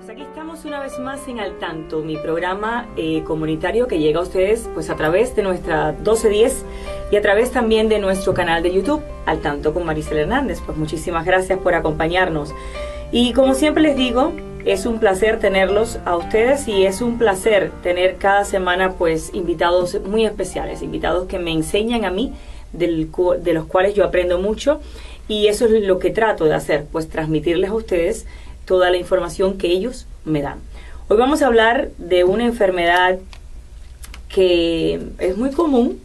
Pues aquí estamos una vez más en Al Tanto, mi programa comunitario que llega a ustedes pues a través de nuestra 1210 y a través también de nuestro canal de YouTube, Al Tanto con Maricel Hernández. Pues muchísimas gracias por acompañarnos. Y como siempre les digo, es un placer tenerlos a ustedes y es un placer tener cada semana pues invitados muy especiales, invitados que me enseñan a mí, de los cuales yo aprendo mucho, y eso es lo que trato de hacer, pues transmitirles a ustedes toda la información que ellos me dan. Hoy vamos a hablar de una enfermedad que es muy común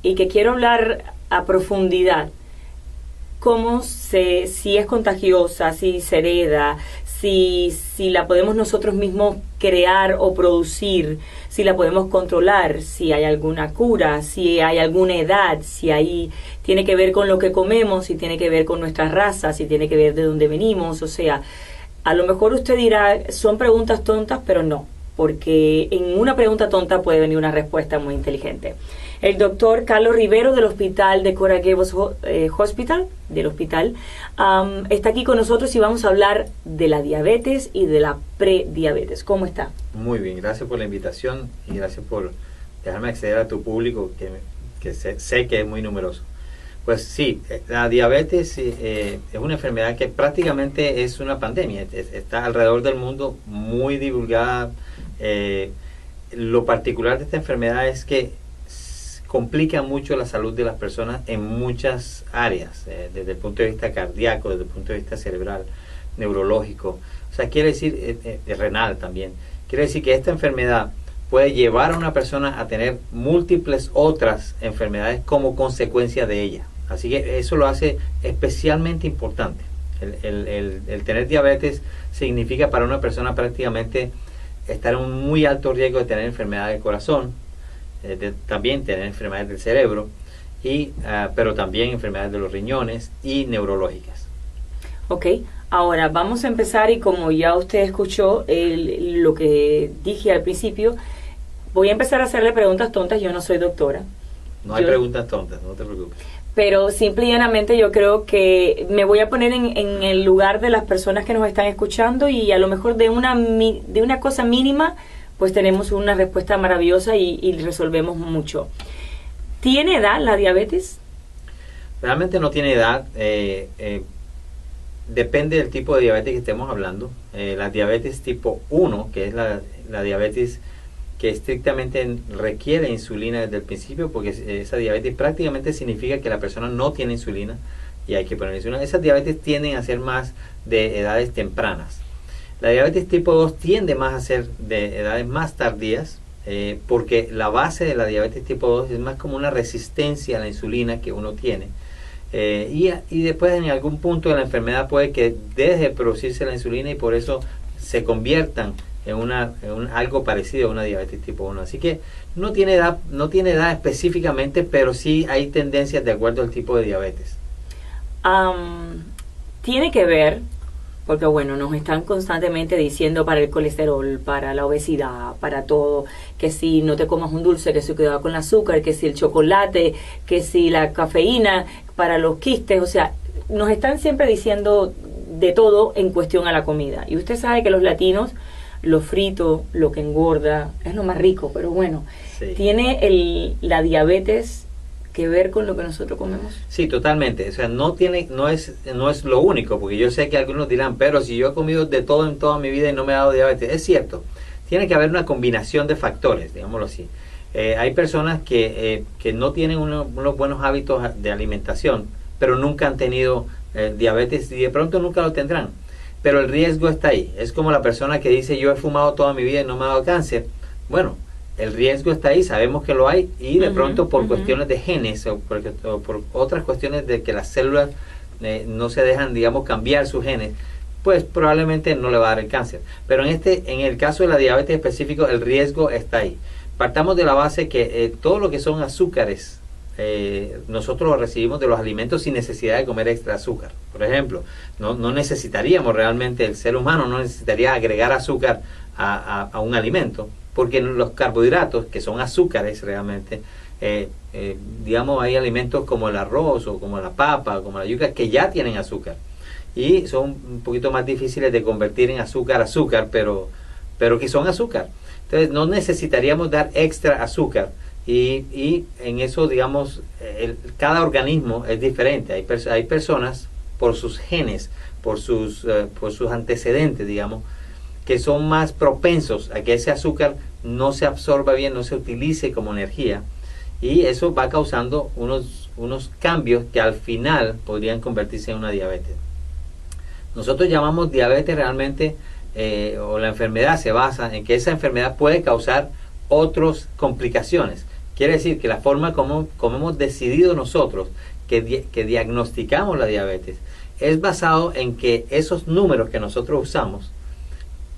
y que quiero hablar a profundidad. Si es contagiosa, si se hereda, si la podemos nosotros mismos crear o producir, si la podemos controlar, si hay alguna cura, si hay alguna edad, tiene que ver con lo que comemos, si tiene que ver con nuestra raza, si tiene que ver de dónde venimos. O sea, a lo mejor usted dirá, son preguntas tontas, pero no, porque en una pregunta tonta puede venir una respuesta muy inteligente. El doctor Carlos Rivero del Hospital de Coraguebos Hospital, está aquí con nosotros y vamos a hablar de la diabetes y de la prediabetes. ¿Cómo está? Muy bien, gracias por la invitación y gracias por dejarme acceder a tu público, que sé que es muy numeroso. Pues sí, la diabetes es una enfermedad que prácticamente es una pandemia, está alrededor del mundo, muy divulgada. Lo particular de esta enfermedad es que complica mucho la salud de las personas en muchas áreas, desde el punto de vista cardíaco, desde el punto de vista cerebral, neurológico, o sea, quiere decir, renal también. Quiere decir que esta enfermedad puede llevar a una persona a tener múltiples otras enfermedades como consecuencia de ella. Así que eso lo hace especialmente importante. El tener diabetes significa para una persona prácticamente estar en un muy alto riesgo de tener enfermedad del corazón, también tener enfermedades del cerebro, pero también enfermedades de los riñones y neurológicas. Ok, ahora vamos a empezar y como ya usted escuchó lo que dije al principio, voy a empezar a hacerle preguntas tontas. Yo no soy doctora. No hay preguntas tontas, no te preocupes. Pero simple y llanamente yo creo que me voy a poner en el lugar de las personas que nos están escuchando y a lo mejor de una cosa mínima pues tenemos una respuesta maravillosa y resolvemos mucho. ¿Tiene edad la diabetes? Realmente no tiene edad. Depende del tipo de diabetes que estemos hablando. La diabetes tipo 1, que es la diabetes que estrictamente requiere insulina desde el principio, porque esa diabetes prácticamente significa que la persona no tiene insulina y hay que poner insulina. Esas diabetes tienden a ser más de edades tempranas. La diabetes tipo 2 tiende más a ser de edades más tardías, porque la base de la diabetes tipo 2 es más como una resistencia a la insulina que uno tiene. Y después en algún punto de la enfermedad puede que deje de producirse la insulina y por eso se conviertan en algo parecido a una diabetes tipo 1. Así que no tiene edad específicamente, pero sí hay tendencias de acuerdo al tipo de diabetes. Tiene que ver, porque bueno, nos están constantemente diciendo para el colesterol, para la obesidad, para todo, que si no te comas un dulce, que si cuidado con el azúcar, que si el chocolate, que si la cafeína, para los quistes, o sea, nos están siempre diciendo de todo en cuestión a la comida. Y usted sabe que los latinos, lo frito, lo que engorda, es lo más rico, pero bueno, sí. ¿Tiene la diabetes que ver con lo que nosotros comemos? Sí, totalmente. O sea, no es lo único, porque yo sé que algunos dirán, pero si yo he comido de todo en toda mi vida y no me ha dado diabetes. Es cierto, tiene que haber una combinación de factores, digámoslo así. Hay personas que no tienen unos buenos hábitos de alimentación, pero nunca han tenido diabetes y de pronto nunca lo tendrán. Pero el riesgo está ahí. Es como la persona que dice, yo he fumado toda mi vida y no me ha dado cáncer. Bueno, el riesgo está ahí, sabemos que lo hay y de pronto por cuestiones de genes o por otras cuestiones de que las células no se dejan, digamos, cambiar sus genes, pues probablemente no le va a dar el cáncer. Pero en el caso de la diabetes específico, el riesgo está ahí. Partamos de la base que todo lo que son azúcares, nosotros lo recibimos de los alimentos sin necesidad de comer extra azúcar. Por ejemplo, no necesitaríamos realmente, el ser humano no necesitaría agregar azúcar a un alimento, porque los carbohidratos, que son azúcares realmente, digamos, hay alimentos como el arroz o como la papa, como la yuca, que ya tienen azúcar. y son un poquito más difíciles de convertir en azúcar, pero que son azúcar. Entonces no necesitaríamos dar extra azúcar y en eso, digamos, cada organismo es diferente. Hay personas, por sus genes, por sus antecedentes, digamos, que son más propensos a que ese azúcar no se absorba bien, no se utilice como energía, y eso va causando unos cambios que al final podrían convertirse en una diabetes. Nosotros llamamos diabetes realmente, o la enfermedad se basa en que esa enfermedad puede causar otras complicaciones. Quiere decir que la forma como hemos decidido nosotros que diagnosticamos la diabetes es basado en que esos números que nosotros usamos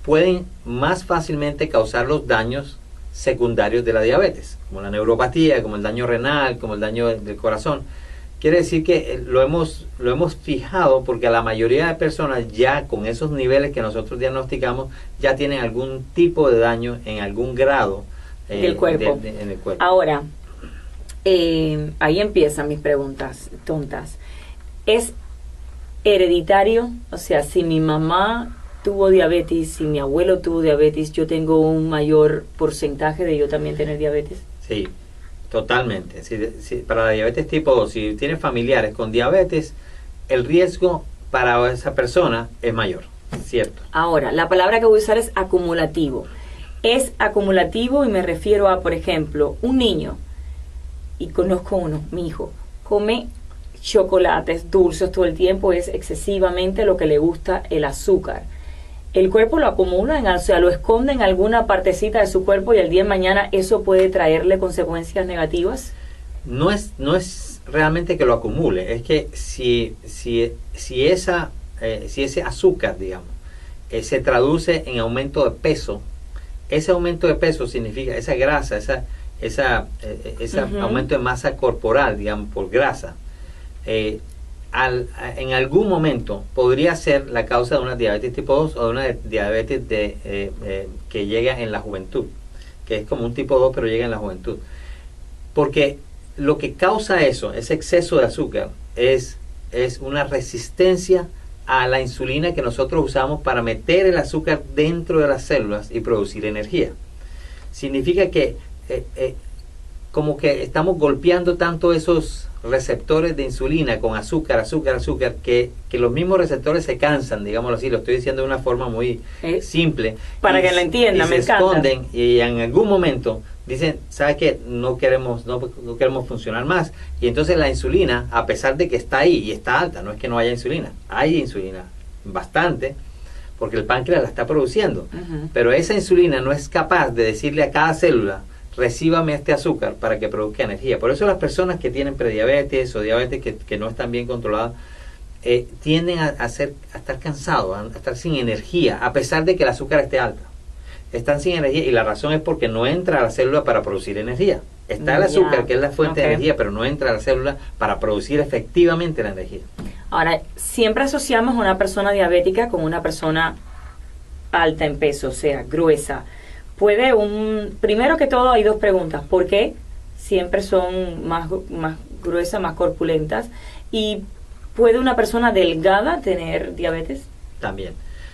pueden más fácilmente causar los daños secundarios de la diabetes, como la neuropatía, como el daño renal, como el daño del corazón. Quiere decir que lo hemos fijado porque la mayoría de personas ya con esos niveles que nosotros diagnosticamos ya tienen algún tipo de daño en algún grado del cuerpo. En el cuerpo. Ahora, ahí empiezan mis preguntas tontas. ¿Es hereditario? O sea, si mi mamá tuvo diabetes, si mi abuelo tuvo diabetes, ¿yo tengo un mayor porcentaje de yo también tener diabetes? Sí, totalmente. Para la diabetes tipo 2, si tienes familiares con diabetes, el riesgo para esa persona es mayor, ¿cierto? Ahora, la palabra que voy a usar es acumulativo. Es acumulativo y me refiero a, por ejemplo, un niño, y conozco uno, mi hijo, come chocolates dulces todo el tiempo, es excesivamente lo que le gusta el azúcar. El cuerpo lo acumula, o sea, lo esconde en alguna partecita de su cuerpo y el día de mañana eso puede traerle consecuencias negativas. No es realmente que lo acumule, es que si ese azúcar, digamos, se traduce en aumento de peso, ese aumento de peso significa esa grasa, ese aumento de masa corporal, digamos, por grasa, en algún momento podría ser la causa de una diabetes tipo 2 o de una diabetes que llega en la juventud, que es como un tipo 2 pero llega en la juventud. Porque lo que causa eso, ese exceso de azúcar, es una resistencia a la insulina que nosotros usamos para meter el azúcar dentro de las células y producir energía. Significa que como que estamos golpeando tanto esos receptores de insulina con azúcar, que los mismos receptores se cansan, digámoslo así, lo estoy diciendo de una forma muy simple. Para que lo entiendan, me encanta. Se esconden y en algún momento dicen, ¿sabes qué? No queremos funcionar más. Y entonces la insulina, a pesar de que está ahí y está alta, no es que no haya insulina, hay insulina bastante, porque el páncreas la está produciendo. Pero esa insulina no es capaz de decirle a cada célula, recíbame este azúcar para que produzca energía. Por eso las personas que tienen prediabetes o diabetes que no están bien controladas tienden a estar cansados, a estar sin energía, a pesar de que el azúcar esté alta. Están sin energía y la razón es porque no entra a la célula para producir energía. Está el azúcar, que es la fuente de energía, pero no entra a la célula para producir efectivamente la energía. Ahora, siempre asociamos a una persona diabética con una persona alta en peso, o sea, gruesa. Primero que todo hay dos preguntas. ¿Por qué siempre son más gruesas, más corpulentas? ¿Y puede una persona delgada tener diabetes? También.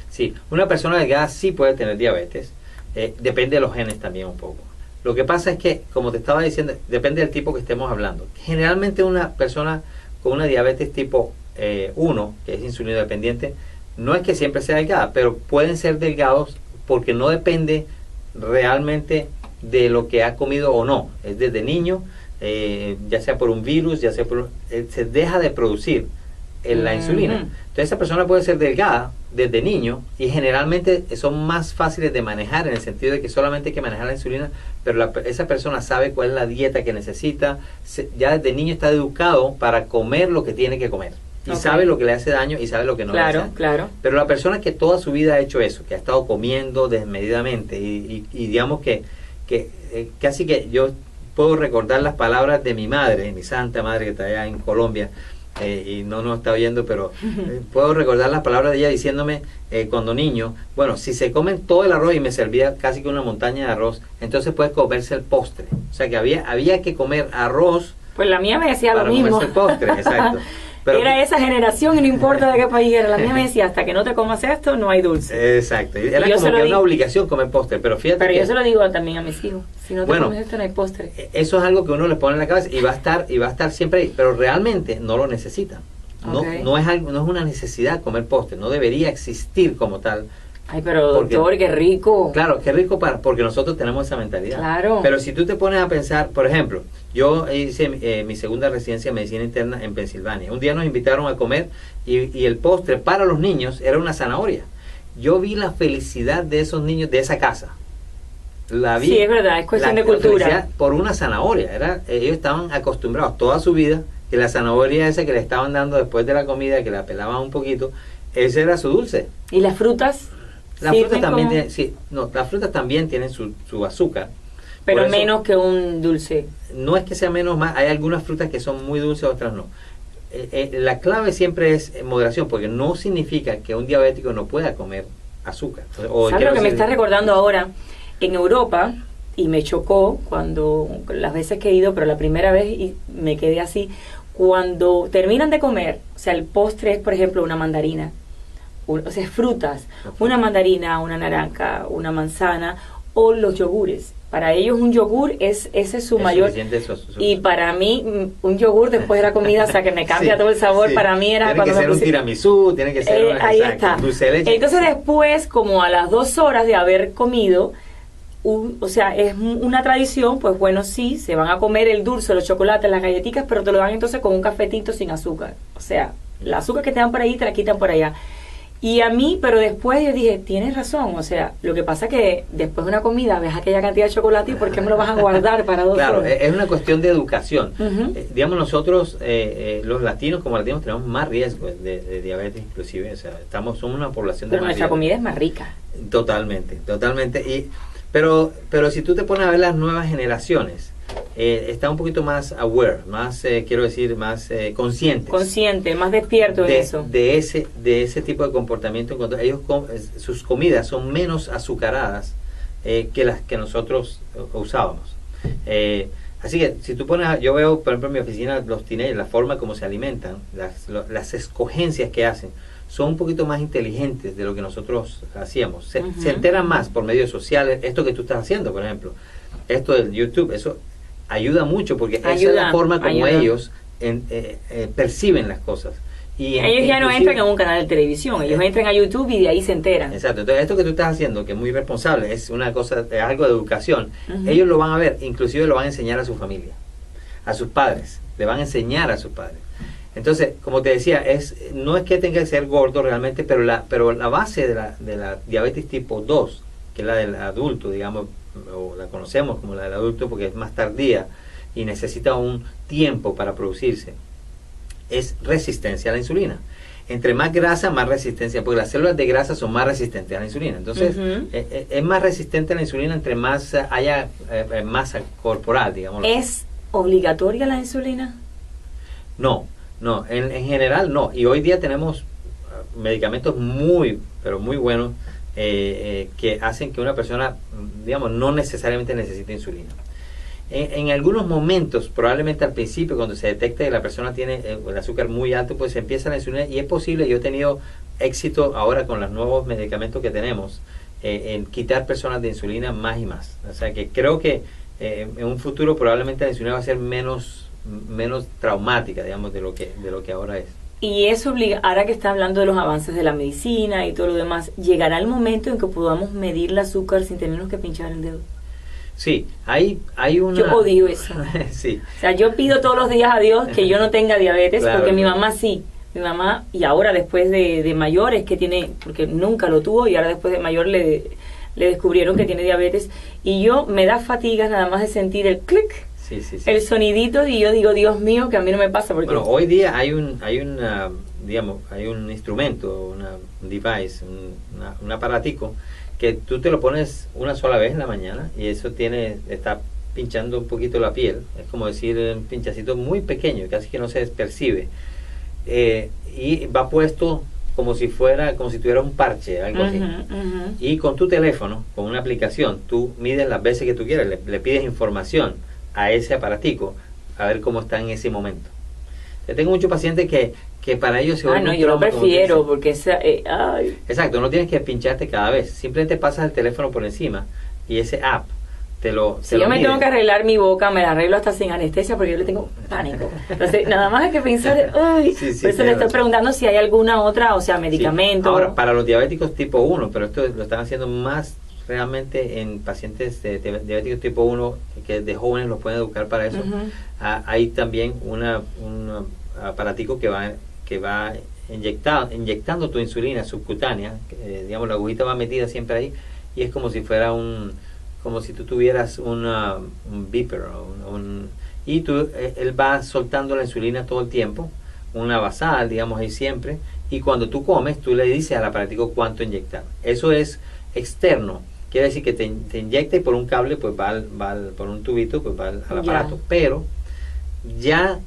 Sí, una persona delgada sí puede tener diabetes. Depende de los genes también un poco. Lo que pasa es que, como te estaba diciendo, depende del tipo que estemos hablando. Generalmente una persona con una diabetes tipo 1, que es insulino dependiente, no es que siempre sea delgada, pero pueden ser delgados porque no depende realmente de lo que ha comido o no. Es desde niño, ya sea por un virus, ya sea se deja de producir la insulina. Entonces esa persona puede ser delgada desde niño y generalmente son más fáciles de manejar en el sentido de que solamente hay que manejar la insulina, pero esa persona sabe cuál es la dieta que necesita, ya desde niño está educado para comer lo que tiene que comer. Y sabe lo que le hace daño y sabe lo que no le hace daño. Claro. Pero la persona que toda su vida ha hecho eso, que ha estado comiendo desmedidamente y digamos que casi que yo puedo recordar las palabras de mi madre, mi santa madre que está allá en Colombia, y no nos está oyendo, pero puedo recordar las palabras de ella diciéndome cuando niño, bueno, si se comen todo el arroz y me servía casi que una montaña de arroz, entonces puede comerse el postre. O sea que había que comer arroz. Pues la mía me decía lo mismo. Para comerse el postre, exacto. Pero, era esa generación y no importa de qué país era. La mía me decía, hasta que no te comas esto, no hay dulce. Exacto. Era Y yo como se lo que di- una obligación comer postre, pero fíjate Pero que yo se lo digo también a mis hijos. Si no te Bueno, comes esto, no hay postre. eso es algo que uno le pone en la cabeza y va a estar siempre ahí, pero realmente no lo necesitan. No, Ok. no es algo, no es una necesidad comer postre, no debería existir como tal. Ay, pero Porque- doctor, qué rico. Claro, qué rico porque nosotros tenemos esa mentalidad. Claro. Pero si tú te pones a pensar, por ejemplo, yo hice mi segunda residencia de medicina interna en Pensilvania. Un día nos invitaron a comer y el postre para los niños era una zanahoria. Yo vi la felicidad de esos niños de esa casa. La vi. Sí, es verdad, es cuestión de cultura. Felicidad por una zanahoria. Ellos estaban acostumbrados toda su vida que la zanahoria esa que le estaban dando después de la comida, que la pelaban un poquito, ese era su dulce. ¿Y las frutas? Las sirven frutas también como- tienen, sí, no, las frutas también tienen su azúcar. Pero Por eso, menos que un dulce. no es que sea menos más, hay algunas frutas que son muy dulces, otras no. La clave siempre es moderación, porque no significa que un diabético no pueda comer azúcar. O ¿Sabes quiero lo que me decir- está recordando ahora? En Europa, y me chocó cuando las veces que he ido, pero la primera vez y me quedé así, cuando terminan de comer, o sea, el postre es, por ejemplo, una mandarina, o sea, es frutas, una mandarina, una naranja, una manzana, o los yogures. Para ellos un yogur ese es su es mayor... suficiente Y para mí, un yogur después de la comida, o sea, que me cambia Sí, todo el sabor, sí. para mí era Tiene que ser un tiramisú, tiene que ser ahí exacto, está. dulce de leche. Entonces después, como a las 2 horas de haber comido, o sea, es una tradición, pues bueno, sí, se van a comer el dulce, los chocolates, las galletitas, pero te lo dan entonces con un cafetito sin azúcar. O sea, el azúcar que te dan por ahí te la quitan por allá. Y a mí, pero después yo dije, tienes razón, o sea, lo que pasa que después de una comida ves aquella cantidad de chocolate y ¿por qué me lo vas a guardar para 2 Claro, horas? es una cuestión de educación. Ujú. Digamos, nosotros, los latinos como latinos, tenemos más riesgo de diabetes inclusive. O sea, somos una población de Pero más nuestra riesgo. comida es más rica. Totalmente. Pero si tú te pones a ver las nuevas generaciones, está un poquito más aware, más, quiero decir, más conscientes. Consciente, más despierto en eso. de ese tipo de comportamiento en cuanto sus comidas son menos azucaradas que las que nosotros usábamos. Así que si tú yo veo por ejemplo en mi oficina los teenagers, la forma como se alimentan, las escogencias que hacen son un poquito más inteligentes de lo que nosotros hacíamos. Se enteran más por medios sociales. Esto que tú estás haciendo, por ejemplo, esto del YouTube, eso ayuda mucho porque esa es la forma como ellos perciben las cosas. Y ellos ya no entran en un canal de televisión, ellos entran a YouTube y de ahí se enteran. Exacto. Entonces esto que tú estás haciendo, que es muy responsable, es una cosa, es algo de educación. Ellos lo van a ver, inclusive lo van a enseñar a su familia, a sus padres, le van a enseñar a sus padres. Entonces, como te decía, no es que tenga que ser gordo realmente, pero la base de la diabetes tipo 2, que es la del adulto, digamos, o la conocemos como la del adulto porque es más tardía y necesita un tiempo para producirse, es resistencia a la insulina. Entre más grasa, más resistencia, porque las células de grasa son más resistentes a la insulina. Entonces, es más resistente a la insulina entre más haya masa corporal, digamos. ¿Es obligatoria la insulina? No, en general no. Y hoy día tenemos medicamentos pero muy buenos que hacen que una persona, digamos, no necesariamente necesite insulina. En algunos momentos, probablemente al principio, cuando se detecta que la persona tiene el azúcar muy alto, pues se empieza la insulina y es posible. Yo he tenido éxito ahora con los nuevos medicamentos que tenemos en quitar personas de insulina más y más. O sea que creo que en un futuro probablemente la insulina va a ser menos traumática, digamos, de lo que ahora es. Y eso obliga, ahora que está hablando de los avances de la medicina y todo lo demás, ¿llegará el momento en que podamos medir el azúcar sin tenernos que pinchar el dedo? Sí, hay una... Yo odio eso. Sí. O sea, yo pido todos los días a Dios que yo no tenga diabetes, Claro. porque mi mamá sí. Mi mamá, y ahora después de mayor es que tiene, porque nunca lo tuvo, y ahora después de mayor le descubrieron que tiene diabetes, y yo me da fatigas nada más de sentir el clic, Sí. el sonidito, y yo digo, Dios mío, que a mí no me pasa, porque... Bueno, hoy día hay un instrumento, un device, un aparatico, que tú te lo pones una sola vez en la mañana y eso está pinchando un poquito la piel. Es como decir un pinchacito muy pequeño, casi que no se percibe. Y va puesto como si tuviera un parche, algo así. Y con tu teléfono, con una aplicación, tú mides las veces que tú quieres, le pides información a ese aparatico a ver cómo está en ese momento. Yo tengo muchos pacientes que para ellos se vuelve no, un yo lo trauma, como tú prefiero dices. porque ay. Exacto, no tienes que pincharte cada vez. Simplemente pasas el teléfono por encima y ese app te lo Si yo me mide. tengo que arreglar mi boca, me la arreglo hasta sin anestesia porque yo le tengo pánico. Entonces, nada más hay que pensar, uy, Sí, por eso le estoy preguntando si hay alguna otra, o sea, medicamento. Sí. Ahora, para los diabéticos tipo 1, pero esto lo están haciendo más realmente en pacientes de diabéticos tipo 1, que de jóvenes los pueden educar para eso. Ujú. Hay también un aparatico que va inyectando tu insulina subcutánea, digamos, la agujita va metida siempre ahí, y es como si fuera como si tú tuvieras un beeper y él va soltando la insulina todo el tiempo, una basal, digamos, ahí siempre, y cuando tú comes, tú le dices al aparatico cuánto inyectar. Eso es externo, quiere decir que te inyecta y por un cable, pues por un tubito, pues va al aparato, pero ya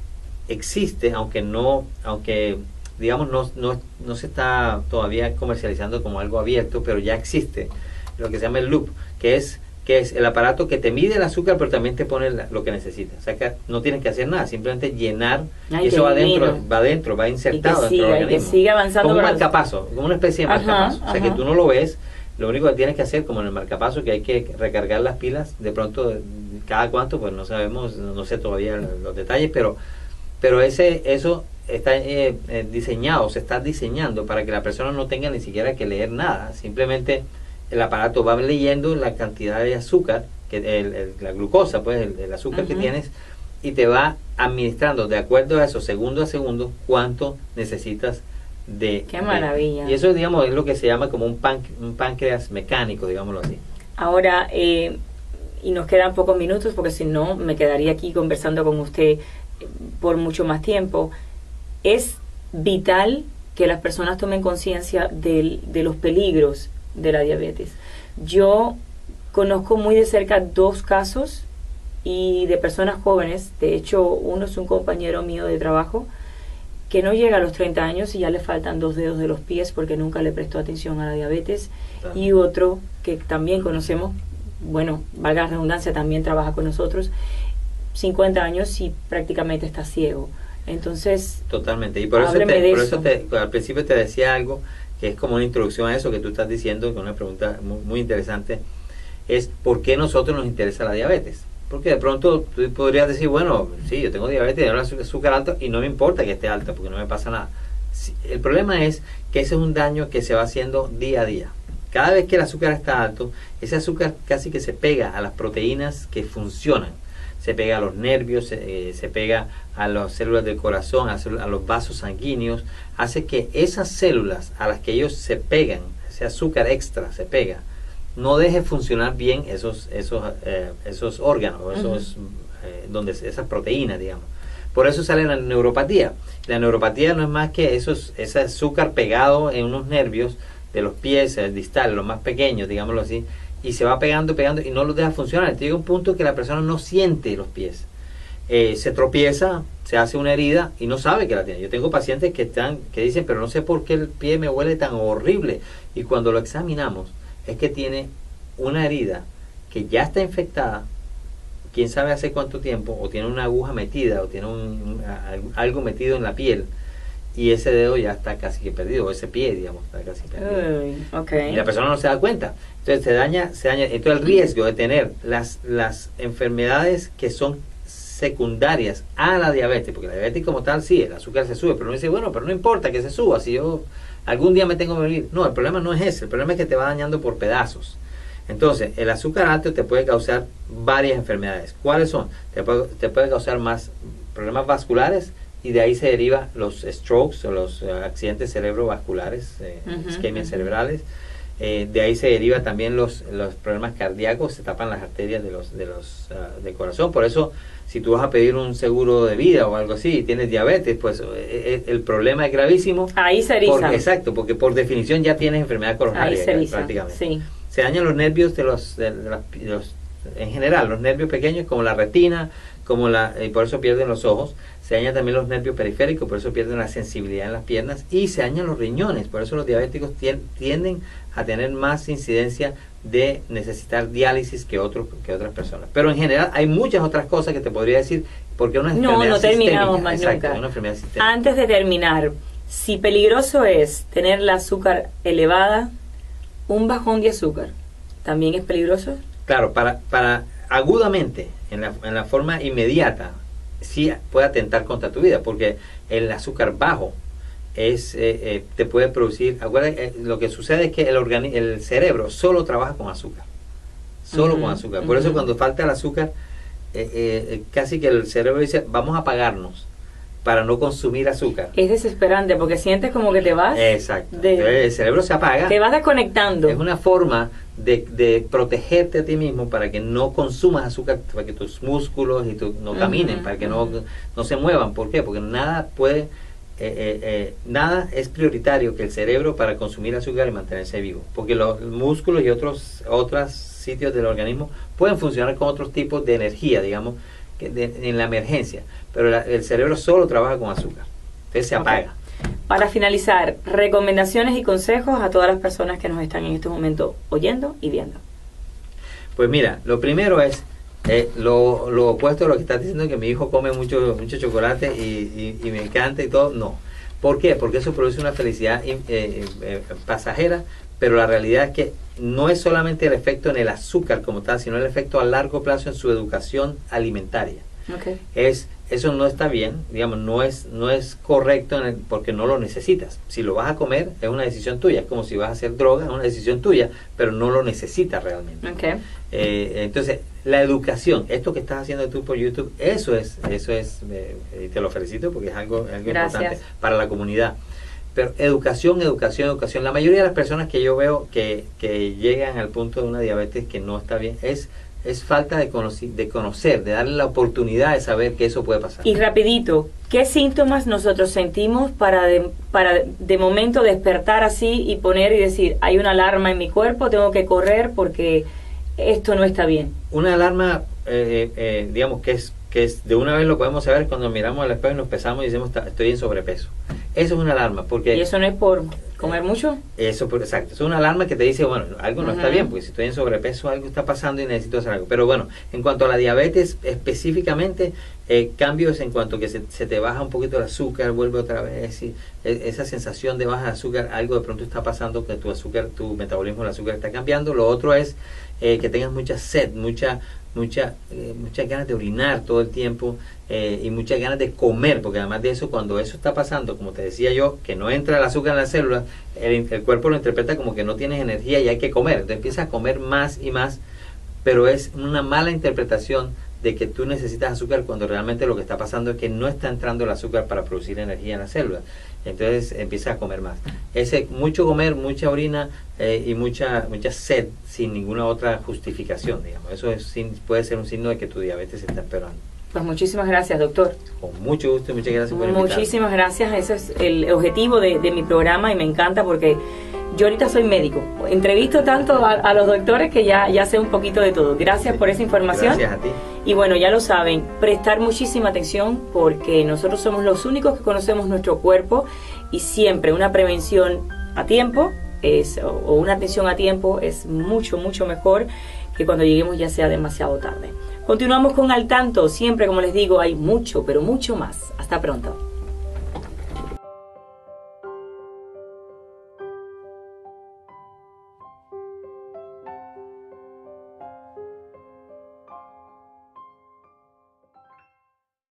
existe, aunque digamos no se está todavía comercializando como algo abierto, pero ya existe lo que se llama el loop, que es el aparato que te mide el azúcar, pero también te pone lo que necesitas. O sea que no tienes que hacer nada, simplemente llenar, y eso va adentro, va insertado dentro del organismo. Y que siga avanzando. Como un marcapaso, como una especie de marcapaso. O sea que tú no lo ves, lo único que tienes que hacer, como en el marcapaso, que hay que recargar las pilas, de pronto, cada cuánto, pues no sabemos, no sé todavía los detalles, pero eso está diseñado, se está diseñando para que la persona no tenga ni siquiera que leer nada, simplemente el aparato va leyendo la cantidad de azúcar, la glucosa, pues el azúcar que tienes, y te va administrando de acuerdo a eso, segundo a segundo, cuánto necesitas de... ¡Qué maravilla! Y eso, digamos, es lo que se llama como un páncreas mecánico, digámoslo así. Ahora, y nos quedan pocos minutos, porque si no, me quedaría aquí conversando con usted por mucho más tiempo. Es vital que las personas tomen conciencia de los peligros de la diabetes. Yo conozco muy de cerca 2 casos y de personas jóvenes. De hecho, uno es un compañero mío de trabajo que no llega a los 30 años y ya le faltan 2 dedos de los pies porque nunca le prestó atención a la diabetes. Y otro que también conocemos, bueno, valga la redundancia, también trabaja con nosotros, 50 años y prácticamente está ciego. Entonces, totalmente. Y por eso al principio te decía algo que es como una introducción a eso que tú estás diciendo, que es una pregunta muy interesante, es ¿por qué a nosotros nos interesa la diabetes? Porque de pronto tú podrías decir, bueno, sí, yo tengo diabetes, tengo azúcar alta y no me importa que esté alta porque no me pasa nada. Sí, el problema es que ese es un daño que se va haciendo día a día. Cada vez que el azúcar está alto, ese azúcar casi que se pega a las proteínas que funcionan. Se pega a los nervios, se pega a las células del corazón, a los vasos sanguíneos, hace que esas células a las que ellos se pegan, ese azúcar extra se pega, no deje funcionar bien esos órganos, donde esas proteínas, digamos. Por eso sale la neuropatía. La neuropatía no es más que ese azúcar pegado en unos nervios de los pies, el distal, los más pequeños, digámoslo así, y se va pegando y no los deja funcionar. Llega un punto que la persona no siente los pies. Se tropieza, se hace una herida y no sabe que la tiene. Yo tengo pacientes que dicen, pero no sé por qué el pie me huele tan horrible. Y cuando lo examinamos, es que tiene una herida que ya está infectada, quién sabe hace cuánto tiempo, o tiene una aguja metida, o tiene algo metido en la piel, y ese dedo ya está casi que perdido, o ese pie, digamos, está casi perdido. Okay. Y la persona no se da cuenta. Entonces se daña. Entonces el riesgo de tener las enfermedades que son secundarias a la diabetes, porque la diabetes como tal, sí, el azúcar se sube, pero uno dice, bueno, pero no importa que se suba, si yo algún día me tengo que morir. No, el problema no es ese, el problema es que te va dañando por pedazos. Entonces, el azúcar alto te puede causar varias enfermedades. ¿Cuáles son? Te puede causar más problemas vasculares, y de ahí se derivan los strokes o los accidentes cerebrovasculares, isquemias cerebrales. De ahí se deriva también los problemas cardíacos, se tapan las arterias del corazón. Por eso, si tú vas a pedir un seguro de vida o algo así y tienes diabetes, pues el problema es gravísimo. Ahí se eriza. Exacto, porque por definición ya tienes enfermedad coronaria. Ahí se eriza, prácticamente. sí. Se dañan los nervios en general, los nervios pequeños como la retina, y por eso pierden los ojos. se dañan también los nervios periféricos, por eso pierden la sensibilidad en las piernas, y se dañan los riñones, por eso los diabéticos tienden a tener más incidencia de necesitar diálisis que otras personas. Pero en general hay muchas otras cosas que te podría decir, porque es una enfermedad no terminamos sistémica. más Exacto, nunca. una enfermedad sistémica. Antes de terminar, si peligroso es tener el azúcar elevada, un bajón de azúcar, ¿también es peligroso? Claro, para agudamente, en la forma inmediata, sí puede atentar contra tu vida, porque el azúcar bajo te puede producir, acuérdate, lo que sucede es que el cerebro solo trabaja con azúcar, con azúcar. Por eso cuando falta el azúcar, casi que el cerebro dice, vamos a apagarnos para no consumir azúcar. Es desesperante porque sientes como que te vas. Exacto. Entonces, el cerebro se apaga. Te vas desconectando. Es una forma de protegerte a ti mismo para que no consumas azúcar, para que tus músculos no caminen, para que no se muevan. ¿Por qué? Porque nada es prioritario que el cerebro para consumir azúcar y mantenerse vivo. Porque los músculos y otros sitios del organismo pueden funcionar con otros tipos de energía, digamos, en la emergencia, pero el cerebro solo trabaja con azúcar, entonces se apaga. Para finalizar, recomendaciones y consejos a todas las personas que nos están en este momento oyendo y viendo. Pues mira, lo primero es lo opuesto a lo que estás diciendo, que mi hijo come mucho chocolate y me encanta y todo. No. ¿Por qué? Porque eso produce una felicidad pasajera, pero la realidad es que no es solamente el efecto en el azúcar como tal, sino el efecto a largo plazo en su educación alimentaria. Okay. Eso no está bien, digamos, no es correcto porque no lo necesitas. Si lo vas a comer, es una decisión tuya, es como si vas a hacer droga, es una decisión tuya, pero no lo necesitas realmente. Okay. Entonces, la educación, esto que estás haciendo tú por YouTube, eso es te lo felicito porque es algo importante para la comunidad. Pero educación. La mayoría de las personas que yo veo que llegan al punto de una diabetes que no está bien, es falta de conocer, de darle la oportunidad de saber que eso puede pasar. Y rapidito, ¿qué síntomas nosotros sentimos para de momento despertar así y poner y decir, hay una alarma en mi cuerpo, tengo que correr porque esto no está bien? Una alarma, digamos, que es de una vez lo podemos saber cuando miramos al espejo y nos pesamos y decimos, estoy en sobrepeso. Eso es una alarma, porque... ¿Y eso no es por comer mucho? Exacto, es una alarma que te dice, bueno, algo no está bien, porque si estoy en sobrepeso, algo está pasando y necesito hacer algo. Pero bueno, en cuanto a la diabetes, específicamente, cambios en cuanto que se te baja un poquito el azúcar, vuelve otra vez, y esa sensación de baja de azúcar, algo de pronto está pasando, que tu metabolismo del azúcar está cambiando. Lo otro es que tengas mucha sed, muchas ganas de orinar todo el tiempo, y muchas ganas de comer, porque además de eso, cuando eso está pasando, como te decía yo, que no entra el azúcar en la célula, el cuerpo lo interpreta como que no tienes energía y hay que comer, entonces empiezas a comer más y más, pero es una mala interpretación de que tú necesitas azúcar cuando realmente lo que está pasando es que no está entrando el azúcar para producir energía en la célula, entonces empiezas a comer más. Mucho comer, mucha orina y mucha sed sin ninguna otra justificación, digamos. Eso puede ser un signo de que tu diabetes está empeorando. Pues muchísimas gracias, doctor. Con mucho gusto y muchas gracias por invitarme. Muchísimas gracias, ese es el objetivo de mi programa y me encanta porque yo ahorita soy médico. Entrevisto tanto a los doctores que ya sé un poquito de todo. Gracias por esa información. Gracias a ti. Y bueno, ya lo saben, prestar muchísima atención porque nosotros somos los únicos que conocemos nuestro cuerpo y siempre una prevención a tiempo o una atención a tiempo es mucho, mucho mejor que cuando lleguemos ya sea demasiado tarde. Continuamos con Al Tanto. Siempre, como les digo, hay mucho, pero mucho más. Hasta pronto.